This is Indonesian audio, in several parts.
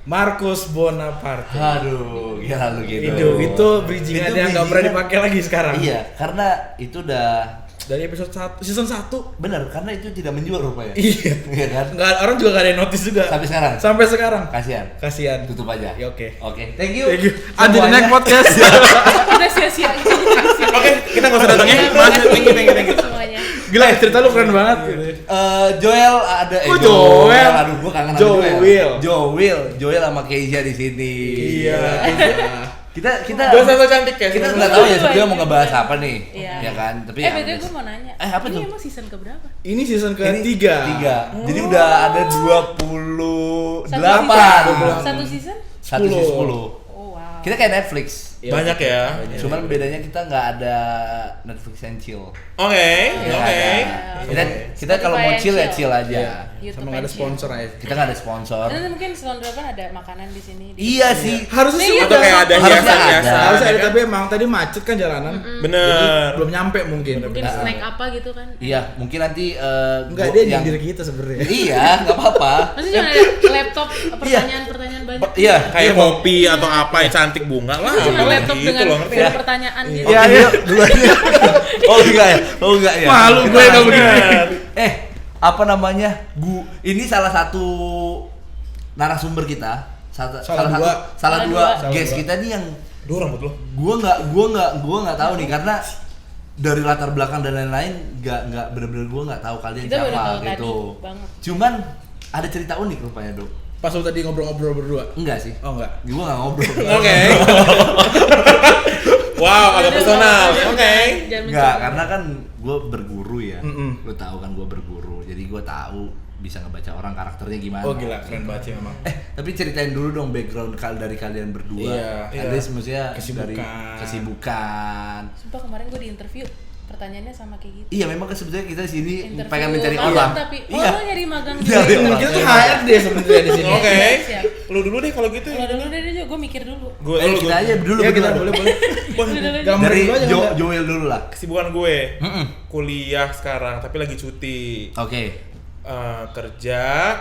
Marcus Bonaparte. Aduh, gila lu gitu. Itu bridgingan yang nggak pernah dipakai lagi sekarang. Iya, karena itu udah dari episode 1, season 1. bener, karena itu tidak menjual rupanya. Iya. Iya kan? Nggak, orang juga nggak ada yang notice juga. Sampai sekarang. Kasihan. Tutup aja. Ya, oke. Thank you. Until the next podcast. Udah sia-sia. Oke, kita nggak usah datang ya. Thank you semuanya. Gila, cerita lu keren banget. Joel ada Joel. Aduh, gua kangen sama Joel. Joel sama Keisha di sini. Iya. Kita Dua satu cantik ya. kita nggak tahu ya sebenarnya mau ngebahas apa nih. Iya. Ya kan? Tapi BTW gue mau nanya. Apa ini tuh? emang season keberapa? Ini season Ini ketiga. 3. Jadi udah ada 28. Satu season? 10. Oh wow. Kita kayak Netflix. Banyak ya. Cuman bedanya kita nggak ada Netflix and chill. Oke. Kita kalau mau chill ya chill aja. Sama nggak ada sponsor aja. Kita nggak ada sponsor. Nanti mungkin season depan ada makanan di sini. Iya sih. Harusnya sih Atau kayak ada Harusnya hiasan-hiasan. ada. Harusnya ada, tapi emang tadi macet kan jalanan. Bener. Belum nyampe mungkin. Mungkin snack apa gitu kan? Iya, mungkin nanti Enggak, dia nyindir kita sebenarnya. Iya, nggak apa-apa. Maksudnya cuma ada laptop pertanyaan-pertanyaan banyak. Iya, Kayak kopi atau apa yang cantik bunga lah. Cuma apa laptop gitu dengan loh, ngerti full ya? pertanyaan gitu. Iya, iya, duluan. Oh enggak ya. Malu gue kalau begini. Apa namanya? Ini salah satu narasumber kita. Salah dua guest kita nih yang Duh rambut lo. gua nggak tahu nih karena dari latar belakang dan lain-lain nggak bener-bener gua nggak tahu kalian Kita baru siapa tahu gitu. tadi banget. Cuman ada cerita unik rupanya, Dok. Pas lu tadi ngobrol-ngobrol berdua. Enggak sih. Oh enggak. Gua nggak ngobrol. Oke. Wow, agak personal. Oke. Enggak, karena kan gue berguru ya. Mm-mm. Lo tahu kan gue berguru. Jadi gue tahu bisa ngebaca orang karakternya gimana. Oh gila, keren banget sih memang. Tapi ceritain dulu dong background dari kalian berdua. Iya. Ada maksudnya dari Kesibukan. kesibukan. Sumpah kemarin gue di interview, pertanyaannya sama kayak gitu. Iya, memang kan sebenarnya kita di sini Interview pengen mencari magang, orang. tapi Iya. lo nyari magang Iya, juga. iya. Kita tuh HRD sebenarnya di sini. Oke. Siap. Lu dulu deh kalau gitu. Kalau dulu deh gue mikir dulu. Gue Kita aja dulu Ya kita berdua. boleh. Gambar Dari dulu aja. enggak? Joel dulu lah. kesibukan gue. Kuliah sekarang tapi lagi cuti. Oke. Kerja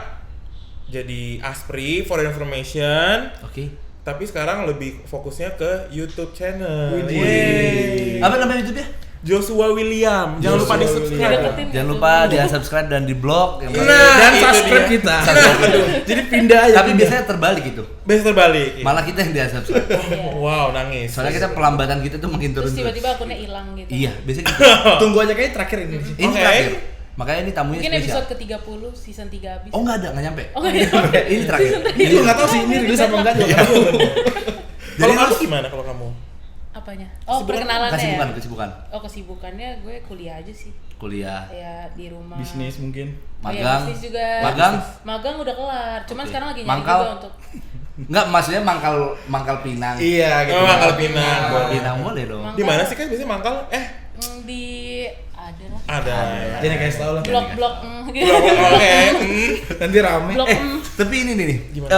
jadi aspri for information. Oke. Tapi sekarang lebih fokusnya ke YouTube channel. Widih. Yeay. Apa nama YouTube-nya? Joshua William. Jangan lupa Joshua di-subscribe. Deketin Jangan gitu. lupa di-subscribe dan di-blog yang Nah, Dan itu subscribe dia. kita. Jadi pindah aja. Tapi biasanya terbalik gitu. Biasa terbalik. Malah kita yang di-subscribe. Wow, nangis. Soalnya kita pelambatan kita tuh makin turun Terus terus. tiba-tiba akunnya hilang gitu. Iya, biasanya gitu. Tunggu aja kayak terakhir ini. Ini Oke. terakhir. Makanya ini tamunya Mungkin spesial. episode ke-30 season 3 habis. Oh enggak ada, enggak nyampe. Oh, nggak nyampe. Ini terakhir. Ini gue nggak tahu sih ini rilis apa enggak juga. Kalau kamu gimana kalau kamu? Apanya? Oh, perkenalannya ya. Kesibukan. Oh, kesibukannya gue kuliah aja sih. Kuliah, Ya di rumah. Bisnis mungkin. Oh, iya, magang. bisnis juga. Magang? Magang udah kelar. Cuman Oke. sekarang lagi nyari Mangkal? juga untuk Enggak, maksudnya mangkal Pinang. Iya gitu. Oh, Mangkal Pinang. Pinang boleh dong. Mangkal. Di mana sih kan biasanya mangkal? di ada lah. Ada. Jadi kasih tahu lah. Blok-blok gitu. Oke. Nanti rame. Blok Tapi ini nih. Gimana?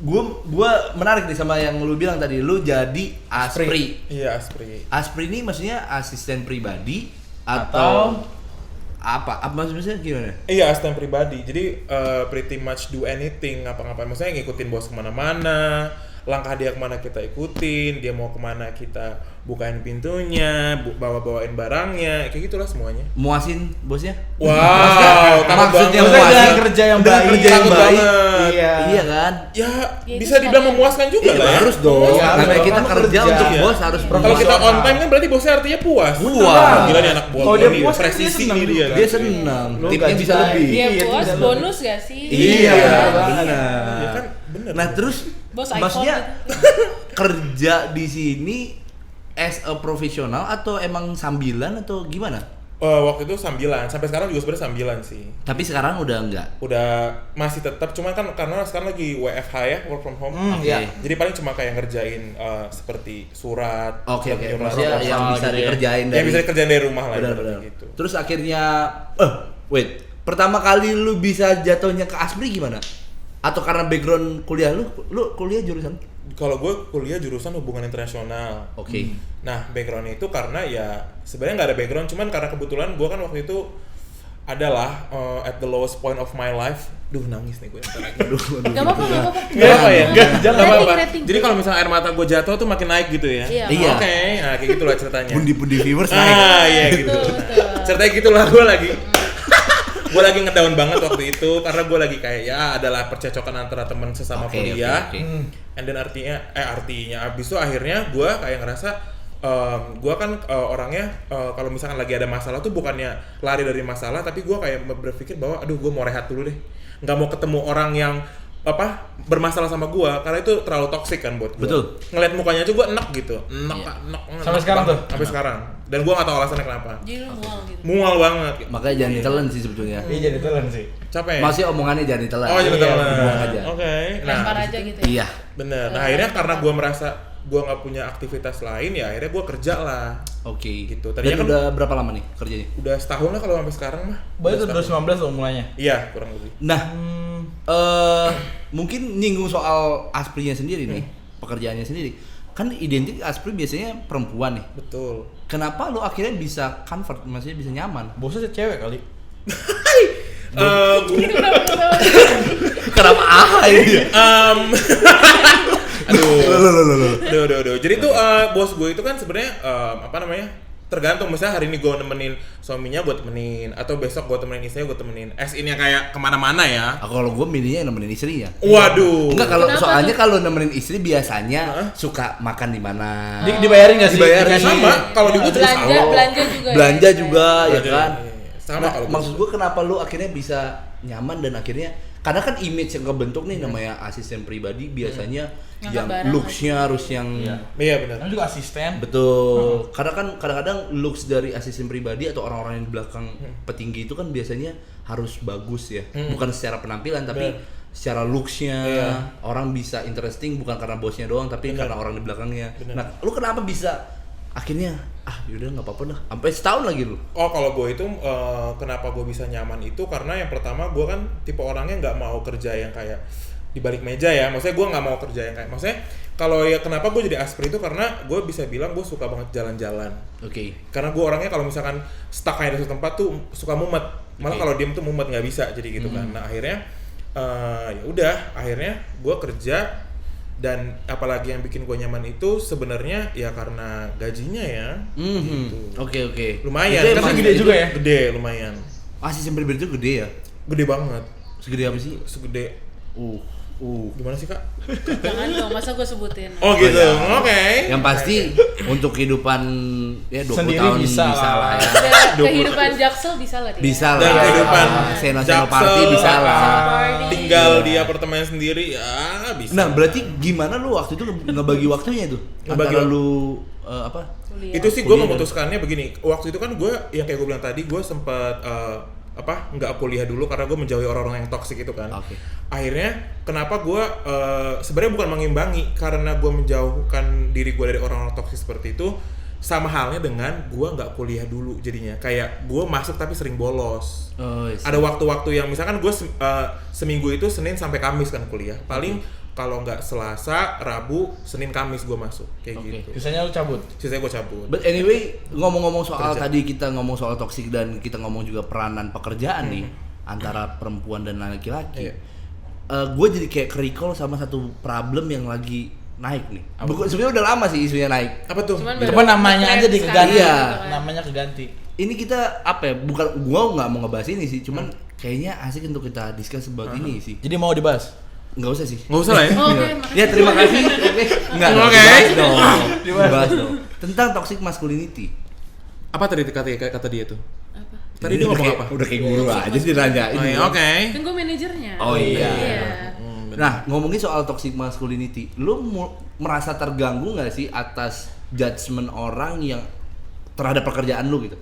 Gua menarik nih sama yang lu bilang tadi. Lu jadi aspri. Iya, aspri. Aspri ini maksudnya asisten pribadi atau apa? Apa maksudnya gimana? Iya, asisten pribadi. Jadi pretty much do anything, ngapa-ngapain. Maksudnya ngikutin bos kemana-mana, langkah dia kemana kita ikutin, dia mau kemana kita bukain pintunya, bawa-bawain barangnya, kayak gitulah semuanya. Muasin bosnya? Wow, takut maksudnya banget. Dengan muasin kerja yang dengan baik. kerja yang Takut baik. banget. Iya. Iya kan? Ya, Ya, bisa itu dibilang sekalian. memuaskan juga Iya, lah ya. harus dong. Iya, Karena harus kita dong. kerja Kerja. untuk Iya. bos harus Kalau kita on time kan berarti bosnya artinya puas. Puas. Gila nih anak buah Kalau gua dia nih, puas kan presisi dia senang nih dia. juga. Dia senang. Lu Tipnya gaji bisa baik. lebih. Dia Iya, puas bisa bonus gak sih? Iya, Iya, benar. Iya kan, bener. Nah, terus Bos iPhone maksudnya gitu. kerja di sini as a profesional atau emang sambilan atau gimana? Waktu itu sambilan, sampai sekarang juga sebenarnya sambilan sih. Tapi sekarang udah enggak. Udah masih tetap, cuma kan karena sekarang lagi WFH ya, work from home. Oke. Iya. Jadi paling cuma kayak ngerjain seperti surat, Oke, surat oke. jurnal Maksudnya proposal yang bisa gitu ya. dikerjain Yang dari- bisa dikerjain dari rumah lah Benar, ibaratnya benar. gitu. Terus akhirnya wait, pertama kali lu bisa jatuhnya ke Aspri gimana? Atau karena background kuliah lu kuliah jurusan? Kalau gue kuliah jurusan hubungan internasional. Oke. Nah, background itu karena ya sebenarnya nggak ada background, cuman karena kebetulan gue kan waktu itu adalah at the lowest point of my life. Duh, nangis nih gue ntar lagi. Gak apa-apa, gak apa-apa. Gak apa ya? Jangan. Gak apa-apa. Rating. Jadi kalau misalnya air mata gue jatuh tuh makin naik gitu ya? Iya. Iya. Oke, nah kayak gitulah ceritanya. Pundi-pundi viewers naik. Iya gitu. Betul, Nah, betul. ceritanya gitulah gue lagi. Gue lagi ngedown banget waktu itu karena gue lagi kayak ya adalah percecokan antara teman sesama kuliah. Oke. And then artinya abis itu akhirnya gue kayak ngerasa gue kan orangnya kalau misalkan lagi ada masalah tuh bukannya lari dari masalah, tapi gue kayak berpikir bahwa aduh gue mau rehat dulu deh, nggak mau ketemu orang yang bermasalah sama gue karena itu terlalu toksik kan buat gue. Betul. Ngeliat mukanya aja gue enek gitu, enek. Sampai sekarang banget. tuh? Sampai sekarang. Dan gue nggak tahu alasannya kenapa. Jadi lu mual gitu. Mual banget. Makanya jangan ditelan sih sebetulnya. Iya jadi telan sih. Capek. Masih omongannya jangan ditelan. Oh jadi Iya, telan. buang aja. Oke. Lempar aja gitu ya. Iya. Bener. Nah akhirnya karena gue merasa gue nggak punya aktivitas lain ya akhirnya gue kerja lah. Oke. Gitu. Dan Tadinya kan udah berapa lama nih kerjanya? udah setahun lah kalau sampai sekarang mah. Berarti Udah setahun. 2019 loh mulainya. Iya kurang lebih. Nah, mungkin nyinggung soal Asprinya sendiri nih, pekerjaannya sendiri. Kan identik Aspri biasanya perempuan nih. Betul. Kenapa lo akhirnya bisa convert, maksudnya bisa nyaman? Bosnya cewek kali. Kenapa ini? Aduh. Jadi tuh bos gue itu kan sebenarnya tergantung, misalnya hari ini gue nemenin suaminya gue temenin, atau besok gue temenin istrinya gue temenin. Ini kayak kemana-mana ya. Kalau gue milihnya yang nemenin istrinya. Waduh. Enggak, kalau Kenapa soalnya tuh? kalau nemenin istri biasanya suka makan di mana. Dibayarin nggak sih? Dibayarin. Dikasih. Sama kalau di gue juga sama. Belanja juga. Belanja ya? juga ya Belanja, kan. iya. Sama Nah, kalau maksud gue kenapa lu akhirnya bisa nyaman dan akhirnya karena kan image yang kebentuk nih namanya asisten pribadi biasanya Ngangkat yang barang looks-nya harus yang Iya benar. Namanya juga asisten. betul. Karena kan kadang-kadang looks dari asisten pribadi atau orang-orang yang di belakang petinggi itu kan biasanya harus bagus ya. Bukan secara penampilan tapi secara looks-nya orang bisa interesting bukan karena bosnya doang tapi karena orang di belakangnya. Bener. Nah, lu kenapa bisa akhirnya yaudah nggak apa-apa dah sampai setahun lagi lu? Oh kalau gue itu kenapa gue bisa nyaman itu karena yang pertama gue kan tipe orangnya nggak mau kerja yang kayak di balik meja ya, maksudnya gue nggak mau kerja yang kayak, maksudnya kalau ya kenapa gue jadi Aspri itu karena gue bisa bilang gue suka banget jalan-jalan. Oke. Karena gue orangnya kalau misalkan stuck kayak di satu tempat tuh suka mumet, malah kalau diem tuh mumet nggak bisa jadi gitu kan. Nah akhirnya ya udah akhirnya gue kerja. Dan apalagi yang bikin gue nyaman itu sebenarnya ya karena gajinya ya. Gitu. Oke. Lumayan, Itu kan emang gede juga ya? Gede, lumayan. Asisten pribadi itu gede ya? Gede banget. Segede apa sih? Segede. Gimana sih kak? Jangan dong, masa gue sebutin. Oh gitu, iya. oke. Yang pasti untuk kehidupan ya 20 Sendiri tahun bisa lah ya. Kehidupan Jaksel bisa lah dia. Bisa lah. Dan kehidupan Seno Jaksel, party bisa lah. Party. Tinggal di apartemen sendiri ya bisa. Nah, berarti gimana lu waktu itu ngebagi waktunya itu? Ngebagi Antara lu apa? Kuliah. Itu sih gue memutuskannya begini. Waktu itu kan gue yang kayak gue bilang tadi, gue sempat nggak kuliah dulu karena gue menjauhi orang-orang yang toksik itu kan. Oke. Akhirnya kenapa gue sebenarnya bukan mengimbangi, karena gue menjauhkan diri gue dari orang-orang toksik seperti itu, sama halnya dengan gue nggak kuliah dulu jadinya. Kayak gue masuk tapi sering bolos. Oh, yes. Ada waktu-waktu yang misalkan gue seminggu itu Senin sampai Kamis kan kuliah. Paling kalau nggak Selasa, Rabu, Senin, Kamis gue masuk kayak Oke. gitu. Sisanya lu cabut. Sisanya gue cabut. But anyway, ngomong-ngomong soal Kerja. tadi kita ngomong soal toksik dan kita ngomong juga peranan pekerjaan nih antara perempuan dan laki-laki. Iya. Gue jadi kayak ke-recall sama satu problem yang lagi naik nih. Sebenarnya udah lama sih isunya naik. Apa tuh? Cuman Cuma namanya aja trend diganti. sekarang Iya. gitu kan. Namanya keganti. Ini kita apa ya? Bukan gua nggak mau ngebahas ini sih, cuman kayaknya asik untuk kita discuss about ini sih. Jadi mau dibahas? Nggak usah sih. Nggak usah lah ya. Oh, oke, Iya. makasih. Ya terima kasih. Oke. Enggak. Oke. Dibahas dong. Dibahas dong. Tentang toxic masculinity. Apa tadi kata dia tuh? Apa? Tadi dia ngomong apa? Udah kayak guru aja sih nanyain. Oh, iya, oke. Kan gue manajernya. Oh, iya. Nah, Nah, ngomongin soal toxic masculinity, lu merasa terganggu nggak sih atas judgement orang yang terhadap pekerjaan lu gitu?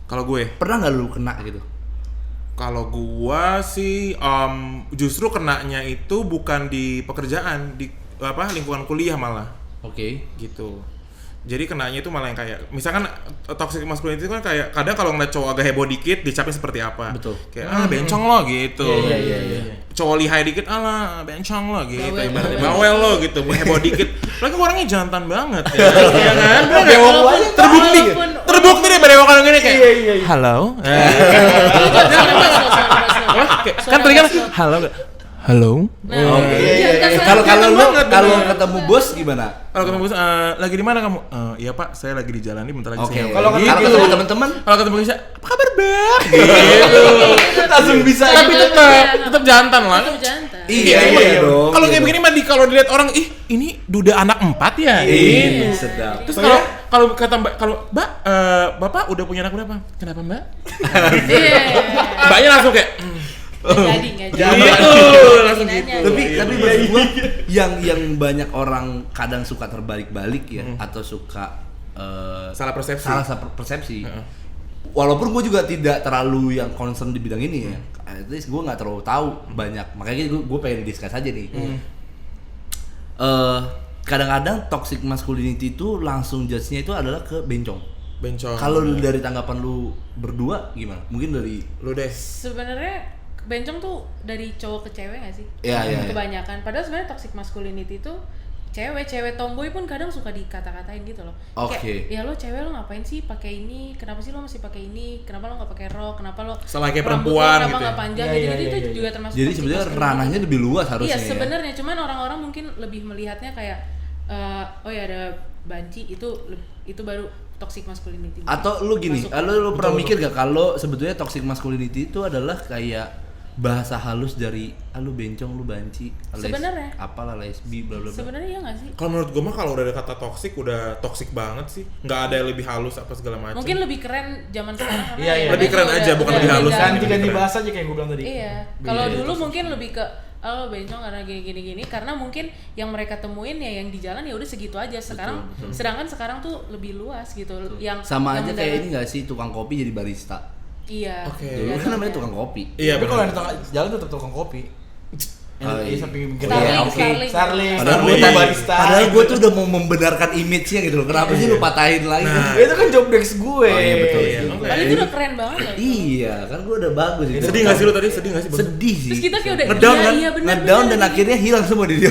Kalau gue, Pernah nggak lu kena gitu? kalau gua sih justru kenanya itu bukan di pekerjaan, di lingkungan kuliah malah Oke. gitu. Jadi kenanya itu malah yang kayak misalkan toxic masculinity itu kan kayak kadang kalau ngeliat cowok agak heboh dikit dicapin seperti apa. Betul. Kayak bencong lo gitu. Iya. Cowok lihai dikit bencong lo gitu. Bawel. Ibaratnya bawel lo gitu, heboh dikit. Lagi orangnya jantan banget ya. Iya kan? walaupun Terbukti deh berewokan gini kayak. Iya. Halo. Suara bass lo. Kan tadi kan halo. Halo. Nah, Oke. jangan kasar. Kalau banget, kalau bener. ketemu bos gimana? Kalau ketemu bos, lagi di mana kamu? Iya Pak, saya lagi di jalan nih, bentar lagi Oke. saya. Kalau Gitu. ketemu teman-teman Kalau ketemu Kisha, apa kabar Bang? Gitu. langsung bisa. Tapi tetap jantan lah. Tetap jantan. Iya dong. Kalau kayak begini mah kalau dilihat orang, ih ini duda anak 4 ya. Ini sedap. Terus kalau kata Mbak, Mbak, Bapak udah punya anak berapa? Kenapa Mbak? Iya. Mbaknya langsung kayak Nggak jadi. gitu, langsung Nanya. gitu. Tapi maksud gua yang banyak orang kadang suka terbalik-balik ya atau suka Salah persepsi. salah persepsi. Walaupun gue juga tidak terlalu yang concern di bidang ini ya, at least gue nggak terlalu tahu banyak, makanya gue pengen discuss aja nih. Kadang-kadang toxic masculinity itu langsung judge-nya itu adalah ke bencong. Bencong. Kalau dari tanggapan lu berdua gimana? Mungkin dari lu deh. Sebenarnya bencong tuh dari cowok ke cewek nggak sih? Iya. Kebanyakan. Padahal sebenarnya toxic masculinity itu cewek tomboy pun kadang suka dikata-katain gitu loh. Oke. Kayak, ya lo cewek lo ngapain sih pakai ini? Kenapa sih lo masih pakai ini? Kenapa lo nggak pakai rok? Kenapa lo Sama kayak rambut lo perempuan kenapa gitu ya? nggak panjang? Iya, Jadi iya, itu iya. juga termasuk jadi toxic sebenarnya masculinity. ranahnya lebih luas harusnya. Iya ya. sebenarnya, cuman orang-orang mungkin lebih melihatnya kayak oh ya ada banci itu baru toxic masculinity. Atau lu gini, Masuk. lu pernah mikir gak kalau sebetulnya toxic masculinity itu adalah kayak bahasa halus dari lu bencong, lu banci, Sebenarnya. apalah lesbi bla bla bla. Sebenarnya iya nggak sih? Kalau menurut gue mah kalau udah ada kata toxic udah toxic banget sih. Nggak ada yang lebih halus apa segala macam. Mungkin lebih keren zaman sekarang karena Iya, iya. Lebih keren aja, bukan lebih halus. Ganti bahasa aja kayak gue bilang tadi. Iya. Kalau dulu mungkin lebih ke bencong karena gini karena mungkin yang mereka temuin ya yang di jalan ya udah segitu aja. Sekarang sedangkan sekarang tuh lebih luas gitu yang Sama yang aja kayak ini gak sih tukang kopi jadi barista. Iya. Oke. Dulu Iya, kan namanya iya. tukang kopi. Iya, Tapi kalau benar. di tengah jalan tetap tukang kopi. Yang Oh, di iya. samping pinggir Starling, jalan. Starling. Starling. Padahal Starling gue barista. tuh udah mau membenarkan image-nya gitu loh. Kenapa sih lu patahin lagi? Nah. Itu kan job desk gue. Oh, iya, betul. Iya, oke. Padahal itu udah keren banget loh. Iya, kan gue udah bagus itu. Sedih nggak sih lu tadi? Sedih nggak sih? Bang? Sedih sih. Terus kita kayak udah Ngedown kan? iya benar. Ngedown dan akhirnya hilang semua di dia.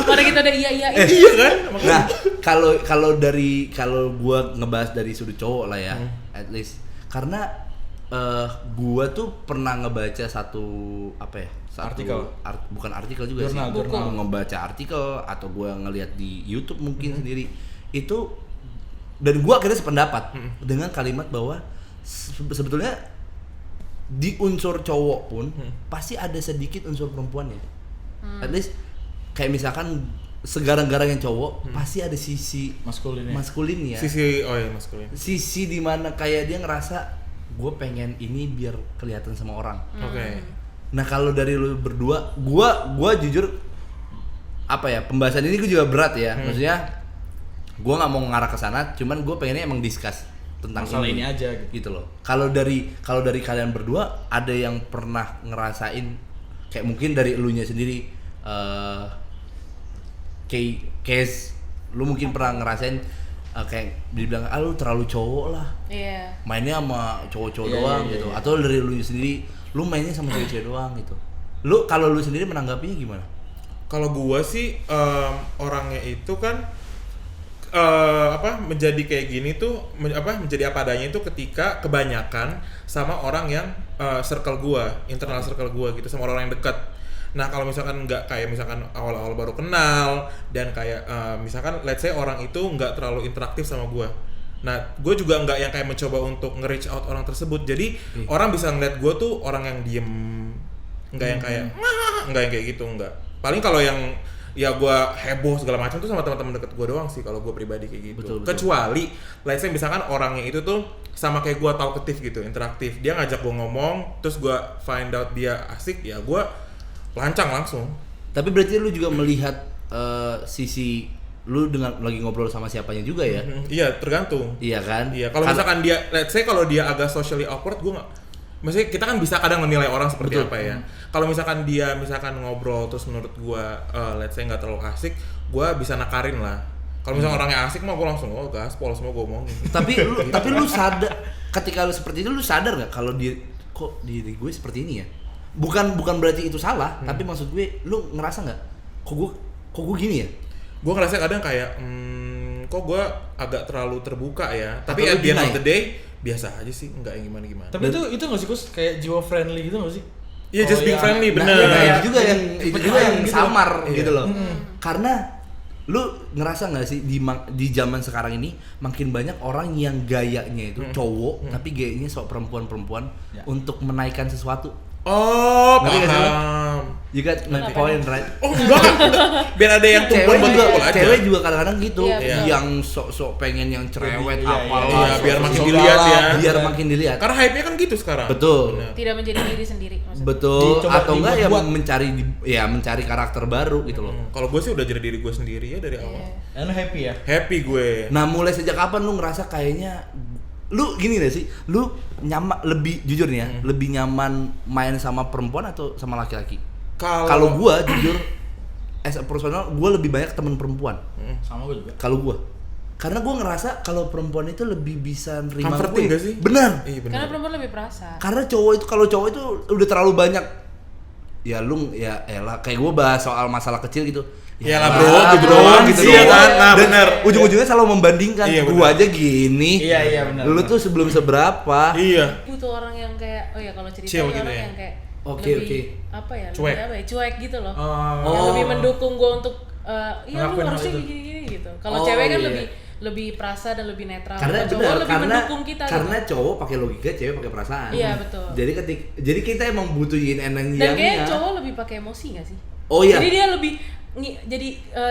pada kita udah iya. Iya kan? Nah, kalau gua ngebahas dari sudut cowok lah ya, at least karena gua tuh pernah ngebaca satu apa ya? Artikel. Bukan artikel juga Jurnal, sih. jurnal. Ngebaca artikel atau gua ngelihat di YouTube mungkin sendiri. Itu dan gua akhirnya sependapat dengan kalimat bahwa sebetulnya di unsur cowok pun pasti ada sedikit unsur perempuannya. At least kayak misalkan segarang-garang yang cowok pasti ada sisi Maskulin ya. maskulin ya. Sisi maskulin. Sisi dimana kayak dia ngerasa gue pengen ini biar kelihatan sama orang. Oke. Nah kalau dari lu berdua, gue jujur apa ya, pembahasan ini gue juga berat ya. Maksudnya gue nggak mau ngarah ke sana, cuman gue pengennya emang discuss tentang Masalah ini aja gitu loh. Kalau dari kalian berdua ada yang pernah ngerasain kayak mungkin dari elunya sendiri case lu mungkin pernah ngerasain kayak dibilang lu terlalu cowok lah, Iya. mainnya sama cowok-cowok Iya, doang iya, gitu, iya. atau dari lu sendiri lu mainnya sama cewek-cewek doang gitu. Kalau lu sendiri menanggapinya gimana? Kalau gua sih orangnya itu kan menjadi kayak gini tuh menjadi apa adanya itu ketika kebanyakan sama orang yang circle gua, internal circle gua gitu, sama orang yang dekat. Nah kalau misalkan nggak kayak misalkan awal-awal baru kenal dan kayak misalkan let's say orang itu nggak terlalu interaktif sama gua. Nah gue juga nggak yang kayak mencoba untuk nge-reach out orang tersebut. Jadi orang bisa ngeliat gua tuh orang yang diem, nggak yang kayak nggak yang kayak gitu, nggak. Paling kalau yang ya gue heboh segala macam tuh sama teman-teman deket gue doang sih kalau gue pribadi kayak gitu. Betul. Kecuali let's say misalkan orangnya itu tuh sama kayak gue talkative gitu, interaktif. Dia ngajak gue ngomong, terus gue find out dia asik, ya gue lancang langsung. Tapi berarti lu juga melihat sisi lu dengan lagi ngobrol sama siapanya juga ya? Iya tergantung. Iya kan? Iya kalau misalkan dia let's say kalau dia agak socially awkward, gue nggak. Maksudnya kita kan bisa kadang menilai orang seperti Betul. apa ya. Kalau misalkan dia ngobrol terus menurut gua let's say nggak terlalu asik, gua bisa nakarin lah. Kalau misalkan orangnya asik mah gua langsung gaspol semua gua omongin. tapi lu sadar ketika lu seperti itu, lu sadar nggak kalau kok diri gue seperti ini ya? Bukan berarti itu salah, tapi maksud gue lu ngerasa nggak kok gue gini ya? Gua ngerasa kadang kayak kok gue agak terlalu terbuka ya. Atau Tapi at lu the end of deny? the day biasa aja sih, nggak yang gimana-gimana. Tapi itu nggak sih Kus kayak jiwa friendly gitu nggak sih? Iya, just being friendly, Nah, bener. itu juga yang gitu. samar Iya. gitu loh. Karena lu ngerasa nggak sih di zaman sekarang ini makin banyak orang yang gayanya itu cowok tapi gayanya sok perempuan Ya. untuk menaikkan sesuatu. Oh, Ngerti nggak sih lo? paham. You got my point, right? Oh enggak, biar ada yang Cewek tumpuan buat juga, kumpul aja. cewek juga kadang-kadang gitu, Iya, betul. yang sok-sok pengen yang cerewet Iya, apalah, iya, biar makin sok-sok dilihat galak, ya. biar makin dilihat. Karena hype-nya kan gitu sekarang. Betul. Bener. Tidak menjadi diri sendiri maksudnya. Betul, Dicoba atau enggak ya dibuat-buat. mencari karakter baru gitu loh. Kalau gue sih udah jadi diri gue sendiri ya dari awal. Iya. Anu happy ya. Happy gue. Nah, mulai sejak kapan lu ngerasa kayaknya lu gini gak sih? Lu lebih jujur nih ya, lebih nyaman main sama perempuan atau sama laki-laki? Kalau gua jujur as a personal, gua lebih banyak temen perempuan. Sama gue juga. Kalau gua. Karena gua ngerasa kalau perempuan itu lebih bisa nerima Comforting gue. gak sih? Benar. Iya bener. Karena perempuan lebih perasa. Karena kalau cowok itu udah terlalu banyak ya lu ya elah kayak gua bahas soal masalah kecil gitu. Iyalah, lah, bro, gitu doang, gitu iya doang. kan? Nah, Dan bener. ujung-ujungnya selalu membandingkan. Iya, Gua bener. aja gini. Iya, benar. Lu tuh sebelum seberapa? Iya. Butuh orang yang kayak kalau cerita Chill ya gitu orang ya. yang kayak Oke, lebih oke. apa ya? Cuek. Lebih apa ya? Cuek gitu loh. Yang Oh. lebih mendukung gue untuk iya lu Ngelakuin hal harusnya itu. gini-gini gitu. Kalau Oh, cewek kan iya. lebih perasa dan lebih netral. Karena Kalau cowok benar, lebih mendukung kita karena gitu. cowok pakai logika, cewek pakai perasaan. Iya, betul. Jadi kita emang butuh yin and yang Dan kayaknya cowok lebih pakai emosi gak sih? Oh iya. Jadi dia lebih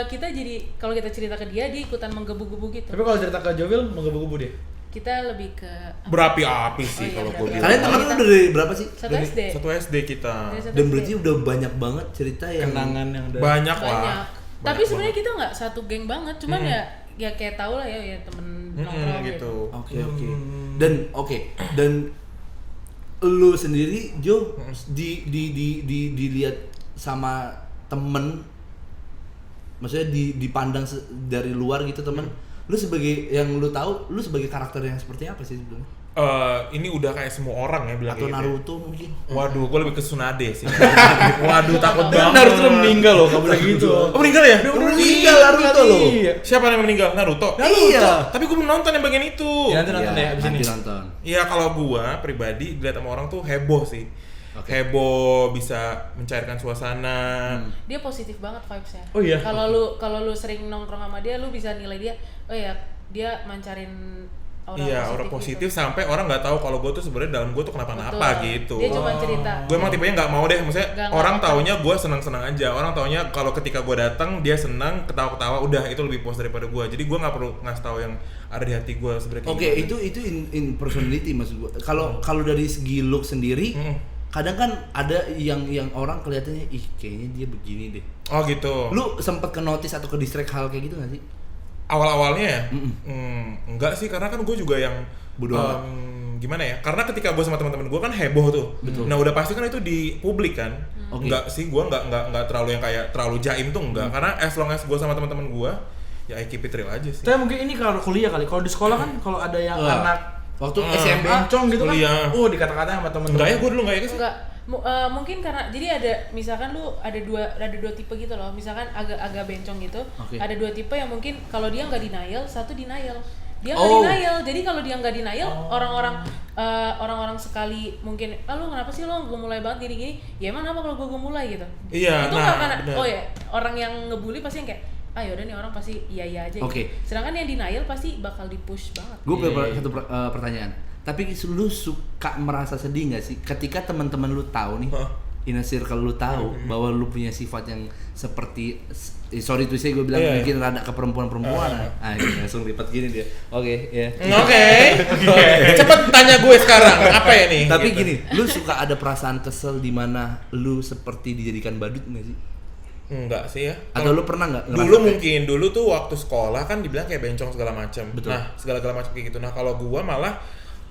kita jadi kalau kita cerita ke dia ikutan menggebu-gebu gitu. Tapi kalau cerita ke Jovel menggebu-gebu dia. Kita lebih ke Berapi-api Oh sih iya, kalau gue berapi-api. bilang. Kalian temen lu dari berapa sih? satu Dari SD. Satu SD kita. Dari satu Dan SD. berarti udah banyak banget cerita yang Kenangan yang udah Banyak banyak. lah. Tapi sebenarnya kita nggak satu geng banget, cuman ya kayak tau lah ya temen nongkrong gitu. Oke. Dan lu sendiri Jo dilihat sama temen, maksudnya dipandang dari luar gitu temen, lu sebagai yang lu tahu, lu sebagai karakter yang seperti apa sih sebelumnya? Ini udah kayak semua orang ya bilang Atau kayak gitu. Naruto mungkin? Waduh, gue lebih ke Tsunade sih. Waduh, takut banget. Naruto udah meninggal loh, kamu lagi gitu. Oh, meninggal ya? Meninggal Naruto loh. Iya. Siapa yang meninggal? Naruto? Iya. Tapi gue belum nonton yang bagian itu. Ya, nanti nonton ya abis ini. Nanti nonton. Iya, kalau gua pribadi dilihat sama orang tuh heboh sih. Oke. Heboh, bisa mencairkan suasana. Dia positif banget vibes-nya. Oh iya? Kalau lu sering nongkrong sama dia, lu bisa nilai dia. Oh ya, dia mancarin aura Iya, positif. aura positif gitu. sampai orang nggak tahu kalau gue tuh sebenarnya dalam gue tuh kenapa-napa Betul. gitu. Dia cuma cerita. Gue emang tipenya nggak mau deh, maksudnya Nggak orang tahu. taunya gue senang-senang aja. Orang taunya kalau ketika gue datang dia senang, ketawa-ketawa, udah itu lebih puas daripada gue. Jadi gue nggak perlu ngasih tahu yang ada di hati gue sebenarnya. Oke, itu in personality maksud gua. Kalau dari segi look sendiri, kadang kan ada yang orang kelihatannya kayaknya dia begini deh. Oh gitu. Lu sempet ke notice atau ke distract hal kayak gitu gak sih? Awal-awalnya ya? Enggak sih, karena kan gue juga yang Bodo amat. gimana ya? Karena ketika gue sama teman-teman gue kan heboh tuh. Nah udah pasti kan itu di publik kan. Oke. Enggak sih, gue nggak terlalu yang kayak terlalu jaim tuh enggak. Karena as long as gue sama teman-teman gue, ya I keep it real aja sih. Tapi mungkin ini kalau kuliah kali. Kalau di sekolah kan kalau ada yang Wah. anak Waktu Ah. SMA bencong gitu kan. Kuliah. Dikata-katain sama temen-temen. Enggak ya, gue dulu enggak ya sih. Enggak. Mungkin karena jadi ada misalkan lu ada dua tipe gitu loh. Misalkan agak bencong gitu. Oke. Ada dua tipe yang mungkin kalau dia nggak denial, satu denial. Dia nggak Oh. denial. Jadi kalau dia nggak denial, orang-orang sekali mungkin, lu kenapa sih lo gemulai banget gini-gini? Ya emang apa kalau gue gemulai gitu? Iya, Itu nah, nggak karena benar. oh ya orang yang ngebully pasti yang kayak yaudah nih orang pasti iya aja. Oke. Gitu. Sedangkan yang denial pasti bakal di-push banget. gue Iya, iya. satu pertanyaan. Tapi lu suka merasa sedih gak sih ketika teman-teman lu tahu nih, inner circle lu tahu bahwa lu punya sifat yang seperti sorry tuh saya gue bilang Iya. mungkin rada ke perempuan-perempuan. Ini langsung lipat gini dia. Oke, ya. Oke. Cepet tanya gue sekarang, apa ya nih? Tapi Gitu. gini, lu suka ada perasaan kesel di mana lu seperti dijadikan badut nggak sih? Enggak sih ya. Atau lu pernah nggak? Dulu mungkin, dulu tuh waktu sekolah kan dibilang kayak bencong segala macam. Betul. Nah, segala macam kayak gitu. Nah, kalau gua malah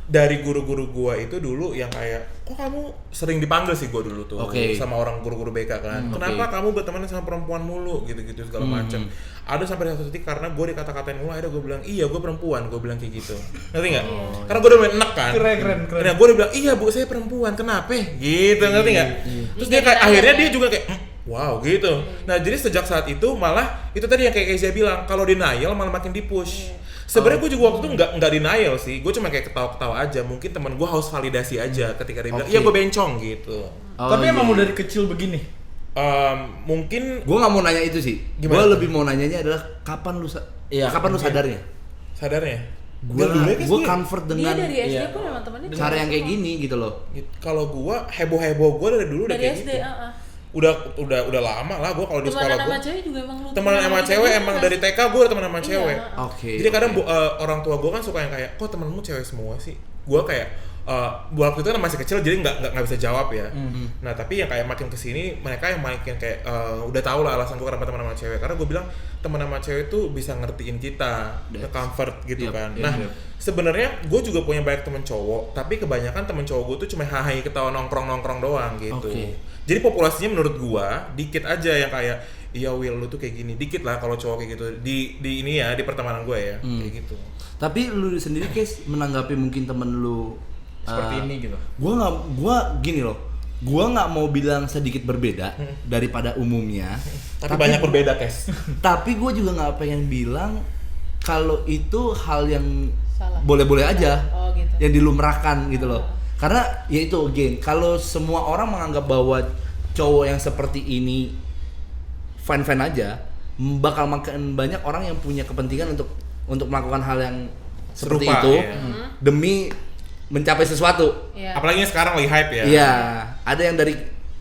dari guru-guru gua itu dulu yang kayak, kok kamu sering dipanggil sih gua dulu tuh Oke. sama orang guru-guru BK kan. Kenapa kamu berteman sama perempuan mulu gitu-gitu segala macam. Ada sampai satu titik karena gua dikata-katain mulu, akhirnya gua bilang, "Iya, gua perempuan." Gua bilang kayak gitu. Ngerti enggak? Karena gua udah mulai enek kan. Keren. Nah, gua udah bilang, "Iya, Bu, saya perempuan. Kenapa?" Gitu, ngerti enggak? Terus dia kayak akhirnya dia juga kayak, Wow gitu. Nah jadi sejak saat itu malah itu tadi yang kayak Kezia bilang, kalau denial malah makin di-push. Sebenarnya gue juga waktu itu nggak denial sih, gue cuma kayak ketawa-ketawa aja. Mungkin teman gue haus validasi aja ketika dia bilang, iya gue bencong gitu. Tapi emang udah dari kecil begini. Mungkin Gue nggak mau nanya itu sih. Gue Gimana? lebih mau nanyanya adalah kapan lu Iya, kapan lu sadarnya? sadarnya. Gue comfort Dia dengan dari SD iya. pun emang temennya cara yang kayak gini gitu loh. Kalau gue heboh gue dari dulu udah dari kayak SD. gitu. Udah lama lah gue kalau di sekolah Temenan sama gue. cewek juga emang lu. Temenan sama cewek emang dari TK gue udah temenan sama Iya, cewek. Oke. Jadi kadang orang tua gue kan suka yang kayak, kok temenmu cewek semua sih? Gue kayak waktu itu kan masih kecil jadi nggak bisa jawab ya. Nah tapi yang kayak makin kesini mereka yang makin kayak udah tau lah alasan gue kenapa teman sama cewek. Karena gue bilang teman sama cewek tuh bisa ngertiin kita, nge-comfort gitu kan. Nah sebenarnya gue juga punya banyak temen cowok, tapi kebanyakan temen cowok gue tuh cuma hahaha ketawa nongkrong doang gitu. Oke. Jadi populasinya menurut gue dikit aja yang kayak iya Will lu tuh kayak gini, dikit lah kalau cowok kayak gitu di ini ya di pertemanan gue ya kayak gitu. Tapi lu sendiri Kes menanggapi mungkin temen lu Seperti ini gitu. Gua gini loh. Gua nggak mau bilang sedikit berbeda daripada umumnya. Tapi banyak berbeda Kes. Tapi gue juga nggak pengen bilang kalau itu hal yang Salah. boleh-boleh aja, Oh gitu. yang dilumrahkan gitu loh. Karena ya itu again, kalau semua orang menganggap bahwa cowok yang seperti ini fine-fine aja, bakal makin banyak orang yang punya kepentingan untuk melakukan hal yang seperti Serupa, itu ya. demi mencapai sesuatu. Iya. Apalagi yang sekarang lagi hype ya. Iya,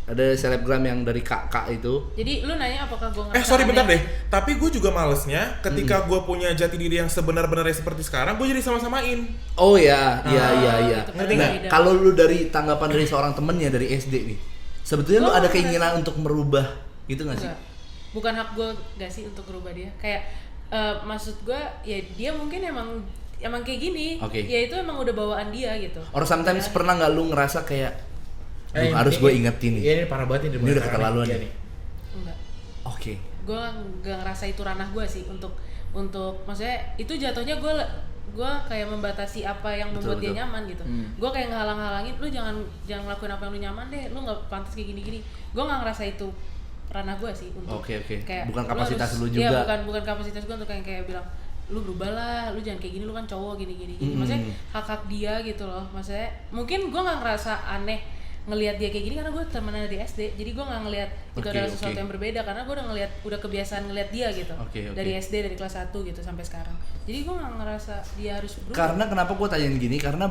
ada selebgram yang dari kakak itu. Jadi lu nanya apakah gue ngerasa Sorry bentar aneh? deh. Tapi gue juga malesnya ketika gue punya jati diri yang sebenar-benarnya seperti sekarang, gue jadi sama-samain. Oh ya, iya. gitu, Ngerti padahal nggak? beda. Kalau lu dari tanggapan dari seorang temennya dari SD nih, sebetulnya lu Gua ada ngerasa- keinginan untuk merubah gitu nggak sih? Enggak. Bukan hak gue gak sih untuk merubah dia. Kayak maksud gue ya dia mungkin emang kayak gini. Oke. Ya itu emang udah bawaan dia gitu. Or sometimes Ya. pernah nggak lu ngerasa kayak Eh, harus ini- gue ingetin nih. Iya ini parah banget Ini udah keterlaluan Iya nih. Enggak. Oke. Gue gak ngerasa itu ranah gue sih untuk maksudnya itu jatuhnya gue kayak membatasi apa yang Betul, membuat dia betul. nyaman gitu. Gue kayak ngehalang-halangin lu jangan ngelakuin apa yang lu nyaman deh, lu nggak pantas kayak gini-gini. Gue nggak ngerasa itu ranah gue sih untuk Oke. kayak Bukan kapasitas lu Iya, juga. bukan kapasitas gue untuk kayak bilang lu berubah lah, lu jangan kayak gini, lu kan cowok gini. Maksudnya hak dia gitu loh. Maksudnya mungkin gue nggak ngerasa aneh ngelihat dia kayak gini karena gue temenan dari SD, jadi gue nggak ngelihat itu Oke, adalah sesuatu oke. yang berbeda karena gue udah kebiasaan ngelihat dia gitu. Oke. Dari SD dari kelas 1 gitu sampai sekarang, jadi gue nggak ngerasa dia harus berubah. Karena kenapa gue tanyain gini? Karena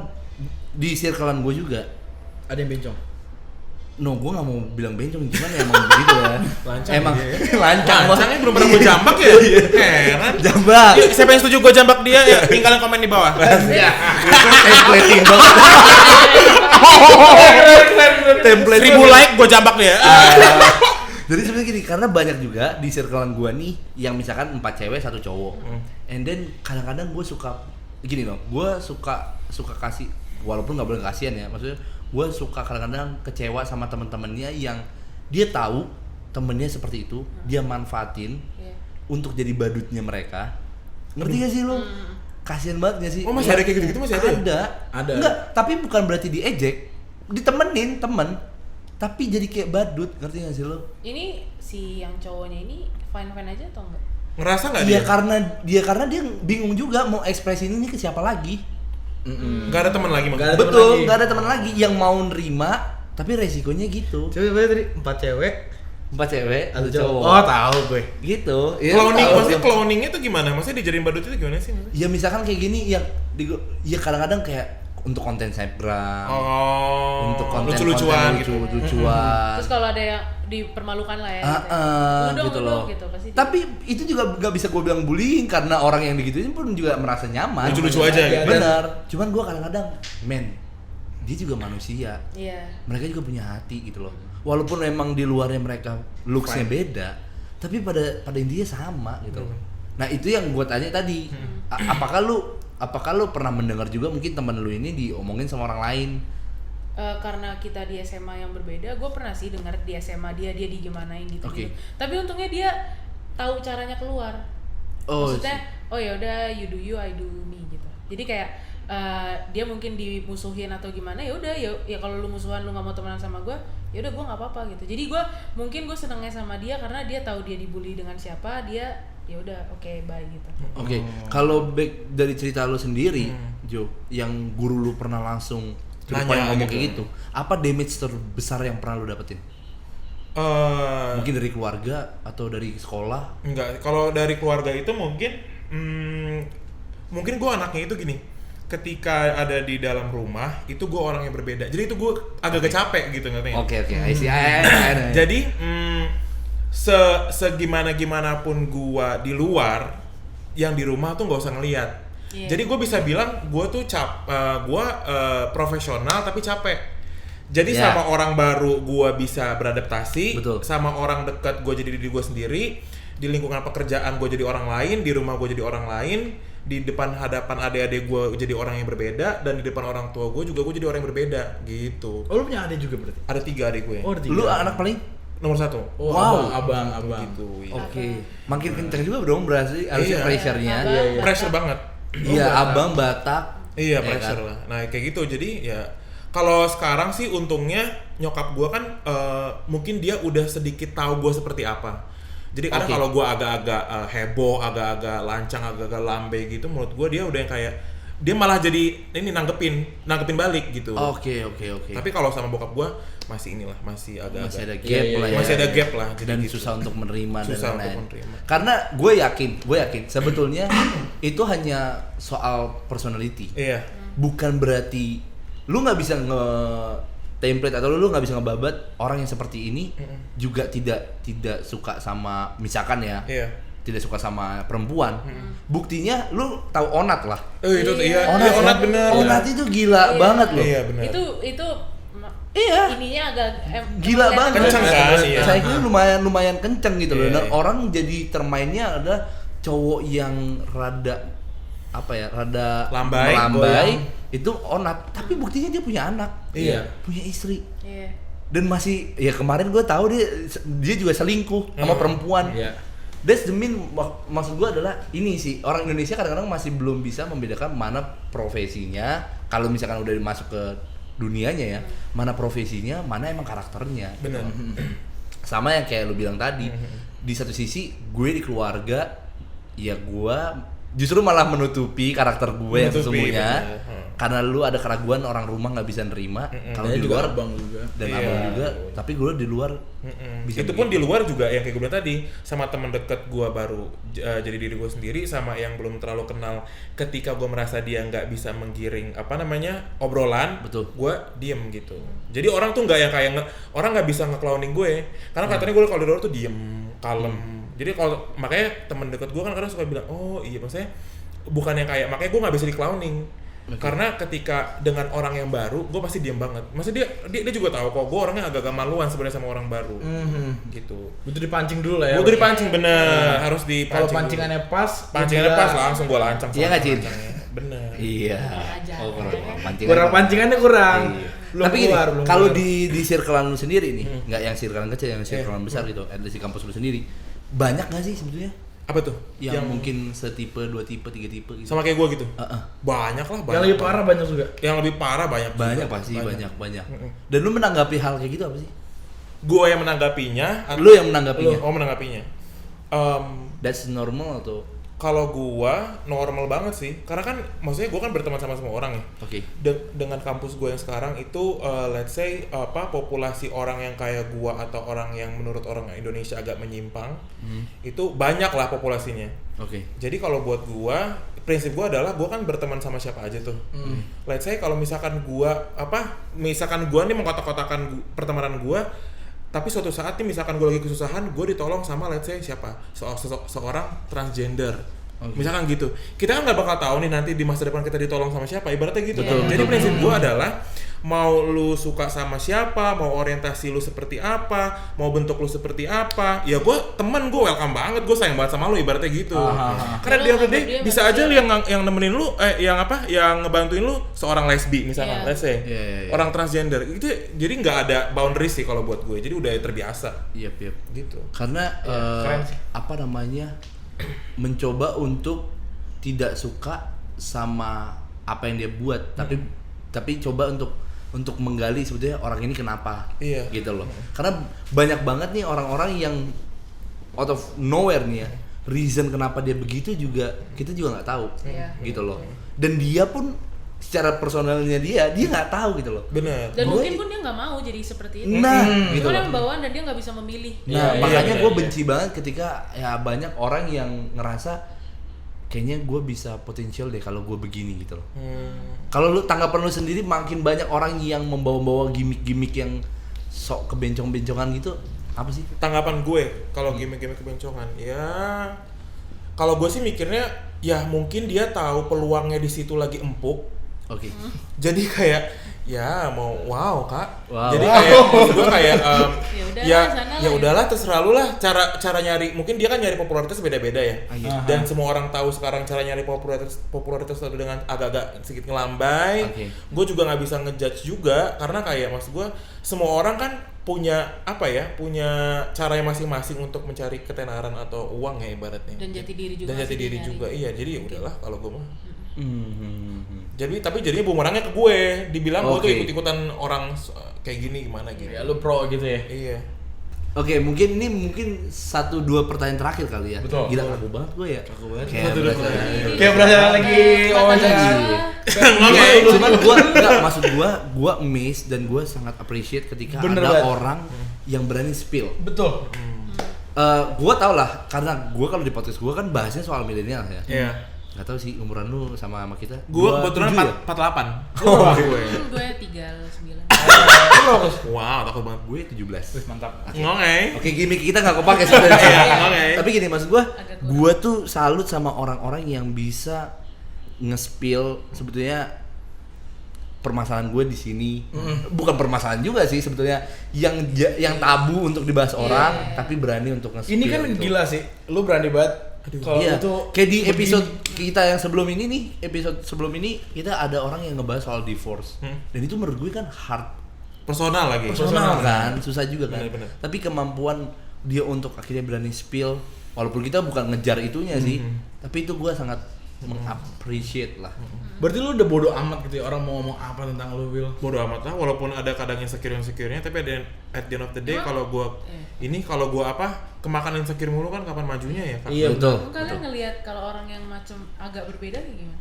di circlean gue juga, Ada yang bencong. no, gue nggak mau bilang bencong, cuman emang begitu ya. Lancang Emang dia lancang banget. Lancangnya belum pernah gue jambak ya? Heran. Jambak. Yuk, siapa yang setuju gue jambak dia ya tinggalin komen di bawah. Itu templating banget. Template 1000 like gue jambak dia. Jadi sebenarnya gini, karena banyak juga di circlean gua nih yang misalkan 4 cewek 1 cowok. And then kadang-kadang gue suka gini loh, gue suka kasih, walaupun nggak boleh kasihan ya, maksudnya gue suka kadang-kadang kecewa sama teman-temannya yang dia tahu temennya seperti itu, dia manfaatin Iya. untuk jadi badutnya mereka. Ngerti gak sih lo? Kasian banget gak sih? Oh, masih ada kayak gitu-gitu, masih ada ya? Ada. Enggak, tapi bukan berarti diejek, ditemenin temen, tapi jadi kayak badut, ngerti gak sih lo? Ini si yang cowoknya ini fine aja atau enggak? Ngerasa nggak Iya dia? karena dia bingung juga mau ekspresiin ini ke siapa lagi. Nggak ada teman lagi Nggak ada maksudnya. teman Betul, lagi. nggak ada teman lagi yang mau nerima, tapi resikonya gitu. Coba tadi 4 cewek, 4 cewek, 1 cowok. Oh tahu gue. Gitu. Ya, Cloning, tahu maksudnya tuh. cloningnya tuh gimana? Maksudnya dijadiin badut itu gimana sih? Ya misalkan kayak gini yang ya kadang-kadang kayak untuk konten snapgram, Oh, untuk konten lucu-lucuan gitu. lucu-lucuan. Terus kalau ada yang dipermalukan lah ya, lu Gitu dong loh. gitu pasti. Tapi itu juga nggak bisa gue bilang bullying karena orang yang digituin pun juga merasa nyaman. Lucu-lucu aja gitu. Benar. Cuman gue kadang-kadang, men, dia juga manusia. Iya. Mereka juga punya hati gitu loh. Walaupun memang di luarnya mereka looks-nya beda, tapi pada intinya sama gitu loh. Nah itu yang gue tanya tadi. Apakah lu pernah mendengar juga mungkin teman lu ini diomongin sama orang lain? Karena kita di SMA yang berbeda, gue pernah sih dengar di SMA dia digimanain gitu. Oke. Tapi untungnya dia tahu caranya keluar. Oh, Maksudnya, oh ya udah you do you, I do me gitu. Jadi kayak dia mungkin dimusuhin atau gimana, ya udah ya kalau lu musuhan, lu nggak mau temenan sama gue, ya udah gue nggak apa-apa gitu. Jadi gue senengnya sama dia karena dia tahu dia dibully dengan siapa, dia ya udah oke, bye gitu. Oke, kalau back dari cerita lu sendiri, Jo, yang guru lu pernah langsung Nanya ngomong gitu. kayak gitu, apa damage terbesar yang pernah lu dapetin? Mungkin dari keluarga atau dari sekolah? Enggak, kalau dari keluarga itu mungkin gue anaknya itu gini, ketika ada di dalam rumah itu gue orang yang berbeda, jadi itu gue agak capek gitu, ngerti nggak? Oke, I see. Jadi segimana pun gue di luar, yang di rumah tuh nggak usah ngelihat. Yeah. Jadi gue bisa bilang gue tuh profesional tapi capek. Jadi Yeah. sama orang baru gue bisa beradaptasi, Betul. sama orang dekat gue jadi diri gue sendiri, di lingkungan pekerjaan gue jadi orang lain, di rumah gue jadi orang lain, di depan hadapan adik-adik gue jadi orang yang berbeda, dan di depan orang tua gue juga gue jadi orang yang berbeda gitu. Oh, lu punya adik juga berarti? Ada 3 adik gue. Oh, ada 3. Lu anak paling? Nomor 1. Oh, Wow. abang. Gitu. Iya. Oke. Makin kenceng juga dong berarti harusnya Iya. pressure-nya. Abang. Pressure banget. Iya, abang Batak. Iya, ya pressure kan? lah. Nah, kayak gitu. Jadi ya kalau sekarang sih untungnya nyokap gua kan mungkin dia udah sedikit tahu gua seperti apa. Jadi kadang Oke. kalau gua agak-agak heboh, agak-agak lancang, agak-agak lambe gitu, menurut gua dia udah yang kayak dia malah jadi ini nanggepin balik gitu. Oke. Tapi kalau sama bokap gua masih inilah, masih agak-agak Masih ada gap Iya, lah ya. masih ada gap lah. Jadi Dan gitu. susah untuk menerima Susah dan untuk lain-lain. menerima. Karena gue yakin sebetulnya itu hanya soal personality. Iya. Bukan berarti lu nggak bisa template atau lu nggak bisa ngebabat orang yang seperti ini juga tidak suka sama, misalkan ya, Iya. tidak suka sama perempuan. Buktinya lu tahu Onat lah. Itu iya. Onat, Iya, Onat bener. Onat itu gila Iya. banget loh. Iya, bener. Itu Iya. ininya agak Gila kelihatan banget. Kenceng kan, iya. Saya kira lumayan kenceng gitu loh. Iya, Dan iya. orang jadi termainnya adalah cowok yang rada Lambai, melambai. goyang. Itu Onat, tapi buktinya dia punya anak. Iya. Punya istri. Iya. Dan masih, ya kemarin gue tahu dia juga selingkuh sama perempuan. Iya. That's the mean, maksud gue adalah ini sih, orang Indonesia kadang-kadang masih belum bisa membedakan mana profesinya, kalau misalkan udah masuk ke dunianya ya, mana profesinya, mana emang karakternya. Bener. Sama yang kayak lu bilang tadi, di satu sisi gue di keluarga, ya gue justru malah menutupi karakter gue yang Menutupi, sesungguhnya, bener. karena lu ada keraguan orang rumah nggak bisa nerima. Kalau Saya di juga luar abang juga. dan Iya. abang juga, tapi gue di luar bisa Itu pun di luar juga yang kayak gue bilang tadi, sama temen deket gue baru jadi diri gue sendiri, sama yang belum terlalu kenal, ketika gue merasa dia nggak bisa menggiring obrolan, Betul. gue diem gitu. Jadi orang tuh nggak yang kayak orang nggak bisa nge-clowning gue, karena katanya gue kalau di luar tuh diem, kalem. Jadi kalau makanya temen deket gue kan kadang suka bilang, oh iya, maksudnya bukan yang kayak, makanya gue nggak bisa di-clowning. Karena ketika dengan orang yang baru, gue pasti diem banget. Maksudnya dia juga tahu kok gue orangnya agak-agak maluan sebenarnya sama orang baru. Gitu. Butuh dipancing dulu lah ya. Gue dipancing bener, harus dipancing. Kalau dulu. pancingannya pas, Pancingannya juga pas langsung gue lancang. Iya nggak, Cin? Bener. Iya. aja. Oh, kurang pancingannya kurang. Iya. Belum Tapi gini, keluar, belum kalau keluar. di circlean lu sendiri nih, nggak yang circlean kecil, yang circlean besar gitu, at least di kampus lu sendiri, banyak nggak sih sebetulnya Apa tuh? yang mungkin setipe, 2 tipe, 3 tipe gitu? sama kayak gue gitu. Heeh. Banyak lah, banyak. Yang lebih parah banyak juga. Yang lebih parah banyak. Banyak juga. pasti, banyak. Dan lu menanggapi hal kayak gitu apa sih? Gue yang menanggapinya. Lu yang menanggapinya? Oh, menanggapinya. That's normal atau? Kalau gua normal banget sih, karena kan maksudnya gua kan berteman sama semua orang ya. Oke. Dengan kampus gua yang sekarang itu let's say populasi orang yang kayak gua atau orang yang menurut orang Indonesia agak menyimpang, itu banyak lah populasinya. Oke. Jadi kalau buat gua, prinsip gua adalah gua kan berteman sama siapa aja tuh. Let's say kalau misalkan gua nih mengkotak-kotakan pertemanan gua, tapi suatu saat nih misalkan gue lagi kesusahan, gue ditolong sama let's say siapa? Seorang transgender. Misalkan gitu. Kita kan nggak bakal tahu nih nanti di masa depan kita ditolong sama siapa, ibaratnya gitu. Betul, Jadi betul. prinsip gue adalah mau lu suka sama siapa, mau orientasi lu seperti apa, mau bentuk lu seperti apa, ya gue temen, gue welcome banget, gue sayang banget sama lu, ibaratnya gitu. Karena Lu dia nganggap day dia bisa aja lu yang nemenin lu, yang ngebantuin lu seorang lesbi misalkan, Iya. let's say, Iya. orang transgender itu, jadi nggak ada boundaries sih kalau buat gue, jadi udah terbiasa Yep. gitu. Karena keren sih. apa namanya, mencoba untuk tidak suka sama apa yang dia buat, tapi coba untuk menggali sebetulnya orang ini kenapa, gitu loh. Karena banyak banget nih orang-orang yang out of nowhere nih ya, reason kenapa dia begitu juga kita juga nggak tahu, gitu loh. Dan dia pun secara personalnya dia nggak tahu gitu loh. Benar. Dan mungkin pun dia nggak mau jadi seperti itu. Gitu Cuma loh. yang bawaan dan dia nggak bisa memilih. Makanya gue benci banget ketika ya banyak orang yang ngerasa kayaknya gue bisa potensial deh kalau gue begini gitu loh. Kalau lu tanggapan lu sendiri, makin banyak orang yang membawa-bawa gimmick-gimmick yang sok kebencong-bencongan gitu, apa sih? Tanggapan gue kalau gimmick-gimmick kebencongan, ya kalau gue sih mikirnya ya mungkin dia tahu peluangnya di situ lagi empuk. Oke. Jadi kayak ya mau kak. Wow. Jadi kayak maksud gue kayak Ya udahlah terserah lu lah, cara nyari, mungkin dia kan nyari popularitas beda-beda ya. Dan semua orang tahu sekarang cara nyari popularitas itu dengan agak-agak sedikit ngelambai. Gue juga nggak bisa ngejudge juga karena kayak maksud gue semua orang kan punya cara yang masing-masing untuk mencari ketenaran atau uang ya ibaratnya. Dan jati diri juga. Dan jati diri juga, iya. Jadi ya udahlah kalau gue mah. Tapi jadinya bumerangnya ke gue, dibilang gue tuh ikut-ikutan orang kayak gini gimana gitu. Ya lu pro gitu ya. Iya. Oke, mungkin 1-2 pertanyaan terakhir kali ya. Betul. Gila, kaku banget gue ya. Kaku banget. Kayak berasa lagi wawancara. Cuman maksud gue amazed dan gue sangat appreciate ketika ada orang yang berani spill. Betul. Gue tau lah, karena gue kalau di podcast gue kan bahasnya soal milenial ya. Iya. Gak tau sih umuran lu sama kita. Gue kebetulan 48. Gue 39. Wow, takut banget. Gue 17. Mantap. Oke, gimmick kita gak kepake sebenarnya. Oke. Tapi gini, maksud gue tuh salut sama orang-orang yang bisa nge-spill sebetulnya permasalahan gue di sini. Bukan permasalahan juga sih sebetulnya, yang tabu untuk dibahas orang, tapi berani untuk nge-spill. Ini kan gitu. gila sih. Lu berani banget. Kalau Iya, itu kayak di episode kita yang sebelum ini nih, kita ada orang yang ngebahas soal divorce. Dan itu menurut gue kan hard, personal lagi. personal kan, susah juga kan. Bener. Tapi kemampuan dia untuk akhirnya berani spill, walaupun kita bukan ngejar itunya sih, tapi itu gue sangat mengappreciate lah. Berarti lu udah bodo amat gitu ya, orang mau ngomong apa tentang lu, Will? Bodo amat lah, walaupun ada kadang insecure-nya, tapi at the end of the day kalau gua kemakan insecure mulu kan kapan majunya ya, Kak? Iya, betul. Kalian ngelihat kalau orang yang macam agak berbeda kayak gimana?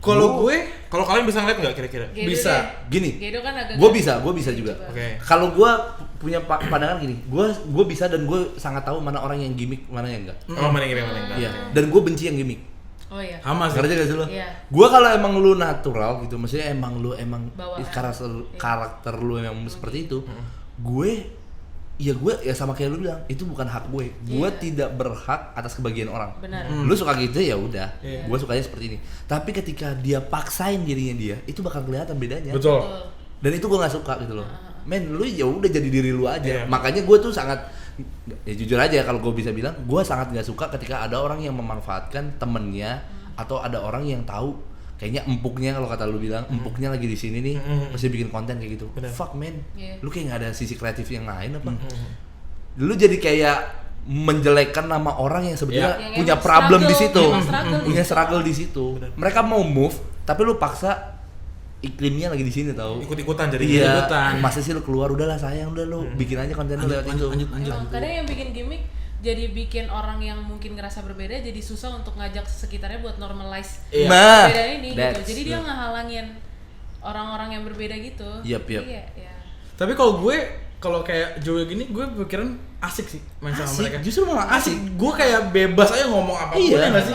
Kalau kalian bisa ngeliat nggak kira-kira? Gedo Bisa. deh. Gini, Gedo kan agak gue bisa juga. Coba. Oke. Kalau gue punya pandangan gini, gue bisa dan gue sangat tahu mana orang yang gimmick, mana yang enggak. Oh, mana yang enggak? Iya. Dan gue benci yang gimmick. Oh iya. Sama sih. Ngerti gak sih lo? Iya. Gue kalau emang lu natural gitu, maksudnya emang Bawaan. karakter lu emang seperti itu, gue sama kayak lu bilang, itu bukan hak gue. Gue tidak berhak atas kebahagiaan orang. Benar. Lu suka gitu ya udah. Iya. Gue sukanya seperti ini. Tapi ketika dia paksain dirinya dia, itu bakal kelihatan bedanya. Betul. Dan itu gue nggak suka gitu loh. Men, lu ya udah jadi diri lu aja. Iya. Makanya gue tuh sangat, ya jujur aja kalau gue bisa bilang, gue sangat nggak suka ketika ada orang yang memanfaatkan temennya atau ada orang yang tahu kayaknya empuknya, kalau kata lu bilang empuknya lagi di sini nih, mesti bikin konten kayak gitu. Bener. Fuck man, Iya. lu kayak nggak ada sisi kreatif yang lain apa? Lu jadi kayak menjelekkan nama orang yang sebetulnya Yang punya emang problem di struggle, situ, emang struggle. punya struggle di situ. Mereka mau move, tapi lu paksa iklimnya lagi di sini tau. Ikut-ikutan jadi Iya, ikutan. masa sih lu keluar, udahlah sayang, udah lu bikin aja konten lu lewat itu. Emang kadang yang bikin gimmick jadi bikin orang yang mungkin ngerasa berbeda jadi susah untuk ngajak sekitarnya buat normalize Iya. Nah, perbedaan ini gitu. that's Jadi dia ngehalangin orang-orang yang berbeda gitu. Yap. Jadi ya. Tapi kalau kayak Joey gini, gue pikiran asik sih main sama Asik, mereka. justru malah asik. Gue kayak bebas aja ngomong apapun, Iya. ya nggak sih,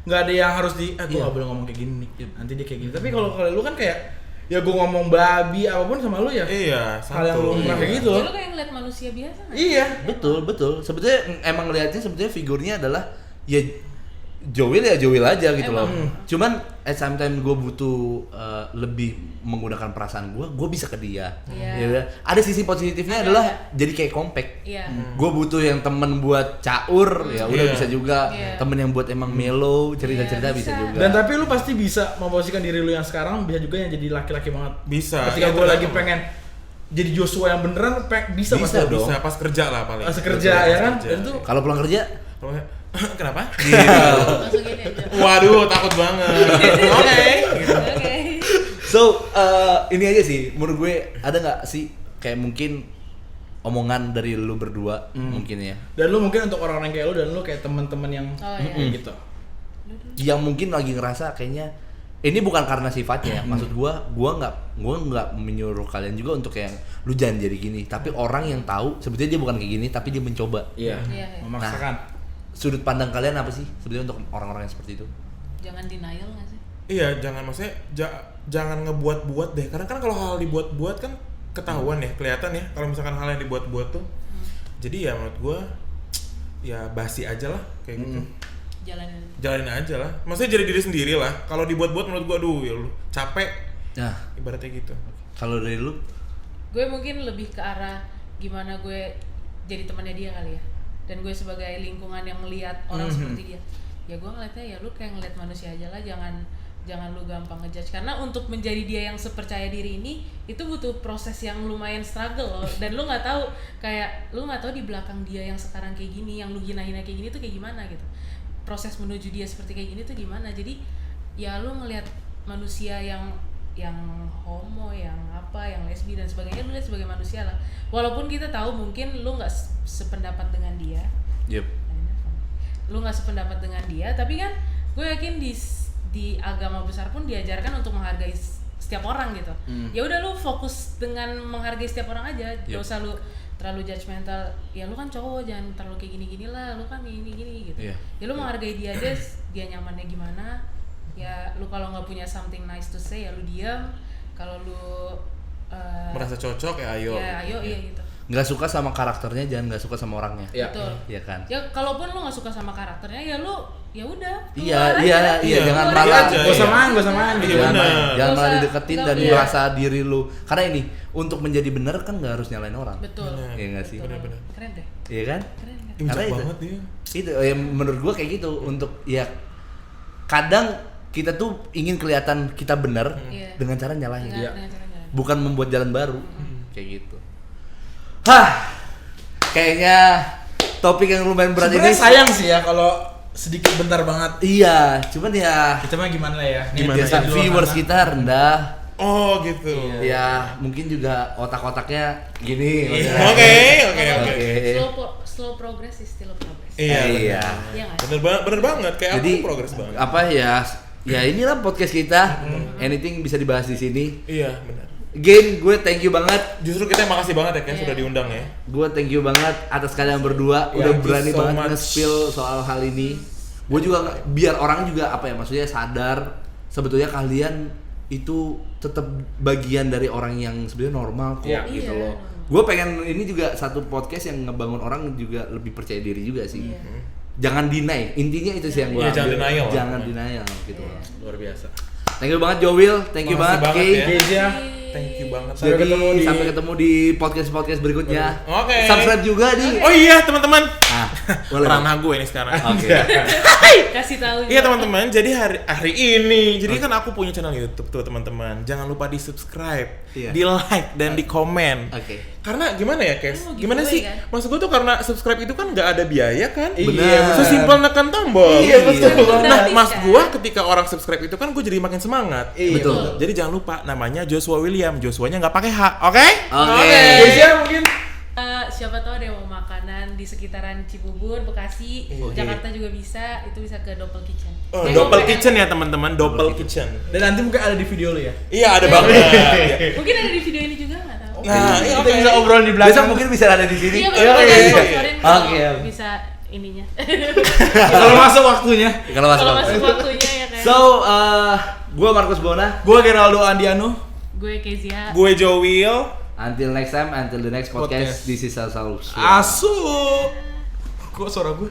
nggak ada yang harus gue Iya. nggak boleh ngomong kayak gini nih, nanti dia kayak gini. Tapi kalau lu kan kayak ya gue ngomong babi apapun sama lu ya. Iya, Hal yang lu pernah kayak gitu Ya loh. lu kayak ngeliat manusia biasa nggak? Iya. Betul. Sebetulnya emang ngeliatnya sebetulnya figurnya adalah ya Joel aja gitu loh. Cuman at same time gue butuh lebih menggunakan perasaan gue bisa ke dia. Iya. Ya udah. Ada sisi positifnya adalah jadi kayak compact. Iya. Gue butuh yang temen buat caur, ya udah Iya. bisa juga. Iya. Temen yang buat emang mellow, cerita-cerita Iya, bisa bisa. juga. Dan tapi lu pasti bisa memposisikan diri lu yang sekarang, bisa juga yang jadi laki-laki banget. Bisa. Ketika Iya, gue lagi tergantung. pengen jadi Joshua yang beneran, bisa Bisa pasti. dong. Bisa pas kerja lah paling. Pas kerja ya kan. Dan itu Kalau pulang kerja, Kenapa? Iya. Langsung gini aja. Waduh, takut banget. Oke. Gitu. Oke. So, ini aja sih, menurut gue ada nggak sih kayak mungkin omongan dari lu berdua mungkin ya, Dan lu mungkin untuk orang-orang kayak lu dan lu kayak teman-teman yang Oh, iya. gitu. yang mungkin lagi ngerasa kayaknya ini bukan karena sifatnya ya, maksud gua nggak menyuruh kalian juga untuk yang lu jangan jadi gini, tapi orang yang tahu sebetulnya dia bukan kayak gini tapi dia mencoba. Iya. Iya, iya. Memaksakan. Sudut pandang kalian apa sih sebetulnya untuk orang-orang yang seperti itu? Jangan denial nggak sih? Iya, jangan maksudnya jangan ngebuat-buat deh. Karena kan kalau hal dibuat-buat kan ketahuan ya, kelihatan ya. Kalau misalkan hal yang dibuat-buat tuh. Jadi ya menurut gua ya basi aja lah kayak gitu. Jalanin aja lah. Maksudnya jadi diri sendiri lah. Kalau dibuat-buat menurut gua aduh ya lu capek. Nah, Ibaratnya gitu. kalau dari lu? Gue mungkin lebih ke arah gimana gue jadi temannya dia kali ya. Dan gue sebagai lingkungan yang melihat orang seperti dia. Ya gue ngeliatnya ya lu kayak ngeliat manusia aja lah, jangan lu gampang ngejudge, karena untuk menjadi dia yang sepercaya diri ini itu butuh proses yang lumayan struggle loh. Dan lu nggak tahu di belakang dia yang sekarang kayak gini, yang lu hina-hina kayak gini tuh kayak gimana gitu. Proses menuju dia seperti kayak gini tuh gimana. Jadi ya lu ngelihat manusia yang homo, yang apa, yang lesbi dan sebagainya, lu lihat sebagai manusia lah. Walaupun kita tahu mungkin lu nggak sependapat dengan dia. Yep. Lu nggak sependapat dengan dia, tapi kan gue yakin di agama besar pun diajarkan untuk menghargai setiap orang gitu. Ya udah lu fokus dengan menghargai setiap orang aja, gak usah lu terlalu judgmental. Ya lu kan cowok, jangan terlalu kayak gini-gini lah, lu kan gini-gini gitu. Ya lu menghargai dia aja, dia nyamannya gimana. Ya lu kalau nggak punya something nice to say ya lu diam. Kalau lu Merasa cocok ya ayo. ya ayo iya gitu. Nggak suka sama karakternya, jangan nggak suka sama orangnya. Iya. Betul. Iya kan? Ya kalaupun lu nggak suka sama karakternya ya lu ya udah. Iya, jangan Keluar malah aja. Gak usah main, gak usah main. Iya, jangan benar. jangan Nggak malah usah- dideketin nggak- dan iya. merasa diri lu. Karena ini untuk menjadi benar kan nggak harus nyalain orang. Betul. Benar. Iya nggak sih? Betul. Benar-benar. Keren deh. Iya kan? Keren. Karena Bijak itu. banget dia. Itu ya menurut gua kayak gitu untuk ya kadang kita tuh ingin kelihatan kita benar Iya. dengan cara nyalahin. Dengan cara-cara. Bukan membuat jalan baru. Kayak gitu. Hah. Kayaknya topik yang lumayan berat ini. Sebenarnya sayang sih ya kalau sedikit bentar banget. Iya, cuman ya Kita mah gimana ya? Gimana Nih, ya? biasa di luar viewers sana. kita rendah. Oh gitu. Ya, mungkin juga otak-otaknya gini. Iya. maksudnya. Oke. Slow progress is still a progress. Iya. Iya. Iya nggak? Bener banget kayak Jadi aku progres banget. apa ya? Ya inilah podcast kita. Anything bisa dibahas di sini. Iya, benar. Again, gue thank you banget. Justru kita makasih banget ya Iya. sudah diundang ya. Gue thank you banget atas kalian berdua udah Thank you berani so banget much. nge-spill soal hal ini. Gue juga biar orang juga apa ya, maksudnya sadar sebetulnya kalian itu tetap bagian dari orang yang sebenarnya normal kok Iya. gitu Iya. loh. Gue pengen ini juga satu podcast yang ngebangun orang juga lebih percaya diri juga sih. Iya. Jangan deny, intinya itu sih yang gue Iya, jangan denial lah. jangan denial gitu loh. Luar biasa. Thank you banget Joel, thank you Makasih banget banget Kay. ya. Guys ya. Thank you banget. Sampai Sampai ketemu ketemu di- di podcast berikutnya. Oke. Subscribe juga di. Oh iya teman-teman. Ah, boleh. Ranah gue ini sekarang. Oke. Kasih tahu. Iya teman-teman, jadi hari ini, jadi kan aku punya channel YouTube tuh teman-teman. Jangan lupa di subscribe, Iya. di like dan di komen. Oke. Karena gimana ya, Kes? Oh, Gimana giveaway sih? kan? Maksud gue tuh karena subscribe itu kan nggak ada biaya kan? Iya, Benar. Sesimpel nekan tombol. Iya, betul. Nah, Gratis, mas kan? gua ketika orang subscribe itu kan gue jadi makin semangat. Iya, Betul. Jadi jangan lupa namanya Joshua William. Joshuanya nggak pakai H, oke? Oke. Guys ya mungkin. Siapa tahu ada yang mau makanan di sekitaran Cibubur, Bekasi, Jakarta juga bisa. Itu bisa ke Doppel Kitchen. Oh, Eh, Doppel ngomong Kitchen ya teman-teman, Doppel Kitchen. Dan nanti mungkin ada di video lu ya. Iya ada banget. Iya. Mungkin ada di video ini juga nggak tahu. Nah, iya, Kita oke. bisa obrol di Besok belakang. mungkin bisa ada di sini. Iya Iya, betul. iya, iya. Sponsorin kalau Oke. bisa ininya. Kalau masuk waktunya. Kalau masuk. Kalau masuk waktunya ya kan. So, gua Markus Bona. Gua Geraldo Andiano. Gue Kezia. Gue Joel. Until next time, until the next podcast. Podcast. This is Salsa. Asu. Kok suara gue?